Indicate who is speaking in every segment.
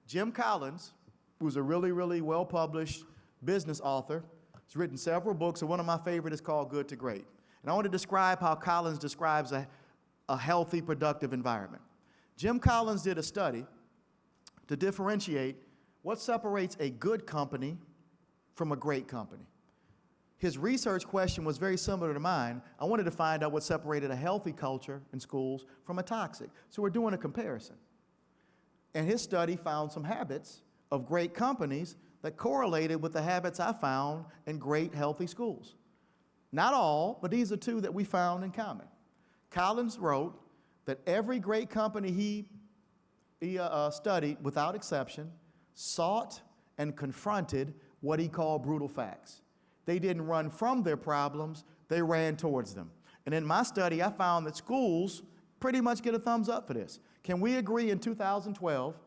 Speaker 1: Jim Collins, who's a really, really well-published business author, has written several books, and one of my favorite is called Good to Great. And I want to describe how Collins describes a healthy, productive environment. Jim Collins did a study to differentiate what separates a good company from a great company. His research question was very similar to mine. I wanted to find out what separated a healthy culture in schools from a toxic. So we're doing a comparison. And his study found some habits of great companies that correlated with the habits I found in great, healthy schools. Not all, but these are two that we found in common. Collins wrote that every great company he studied, without exception, sought and confronted what he called brutal facts. They didn't run from their problems, they ran towards them. And in my study, I found that schools pretty much get a thumbs up for this. Can we agree in 2012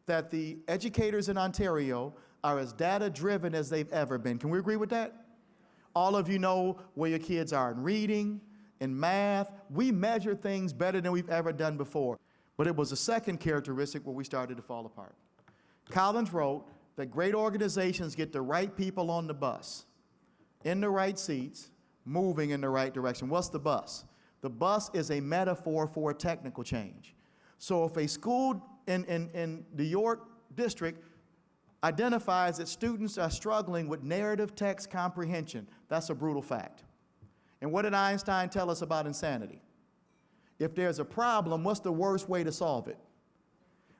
Speaker 1: that the educators in Ontario are as data-driven as they've ever been? Can we agree with that? All of you know where your kids are in reading, in math. We measure things better than we've ever done before. But it was a second characteristic where we started to fall apart. Collins wrote that great organizations get the right people on the bus, in the right seats, moving in the right direction. What's the bus? The bus is a metaphor for a technical change. So if a school in the York district identifies that students are struggling with narrative text comprehension, that's a brutal fact. And what did Einstein tell us about insanity? If there's a problem, what's the worst way to solve it?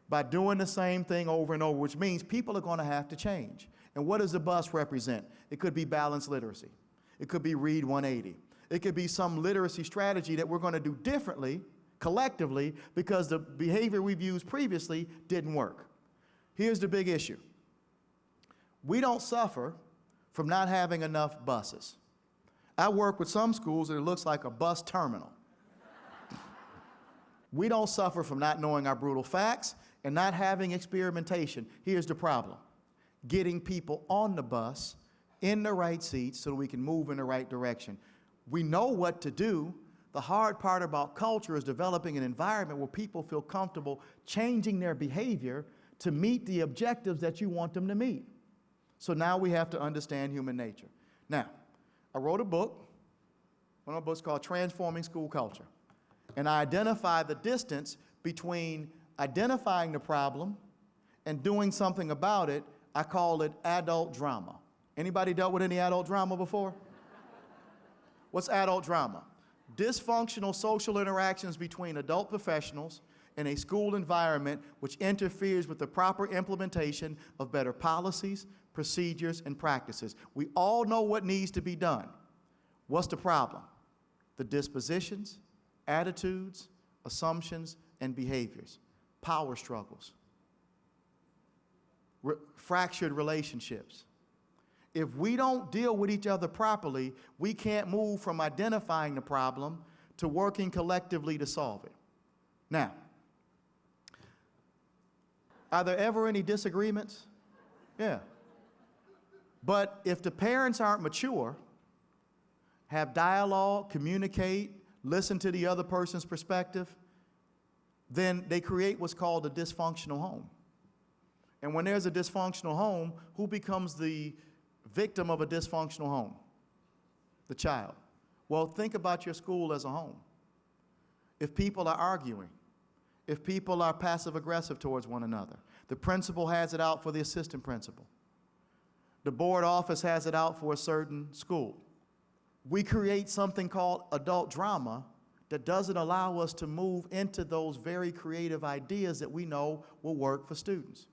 Speaker 1: By doing the same thing over and over, which means people are going to have to change. And what does the bus represent? It could be balanced literacy. It could be Read 180. It could be some literacy strategy that we're going to do differently, collectively, because the behavior we've used previously didn't work. Here's the big issue. We don't suffer from not having enough buses. I work with some schools that it looks like a bus terminal. We don't suffer from not knowing our brutal facts and not having experimentation. Here's the problem. Getting people on the bus in the right seats so that we can move in the right direction. We know what to do. The hard part about culture is developing an environment where people feel comfortable changing their behavior to meet the objectives that you want them to meet. So now we have to understand human nature. Now, I wrote a book, one of my books called Transforming School Culture. And I identified the distance between identifying the problem and doing something about it. I call it adult drama. Anybody dealt with any adult drama before? What's adult drama? Dysfunctional social interactions between adult professionals in a school environment which interferes with the proper implementation of better policies, procedures, and practices. We all know what needs to be done. What's the problem? The dispositions, attitudes, assumptions, and behaviors. Power struggles. Fractured relationships. If we don't deal with each other properly, we can't move from identifying the problem to working collectively to solve it. Now, are there ever any disagreements? Yeah. But if the parents aren't mature, have dialogue, communicate, listen to the other person's perspective, then they create what's called a dysfunctional home. And when there's a dysfunctional home, who becomes the victim of a dysfunctional home? The child. Well, think about your school as a home. If people are arguing, if people are passive-aggressive towards one another, the principal has it out for the assistant principal. The board office has it out for a certain school. We create something called adult drama that doesn't allow us to move into those very creative ideas that we know will work for students.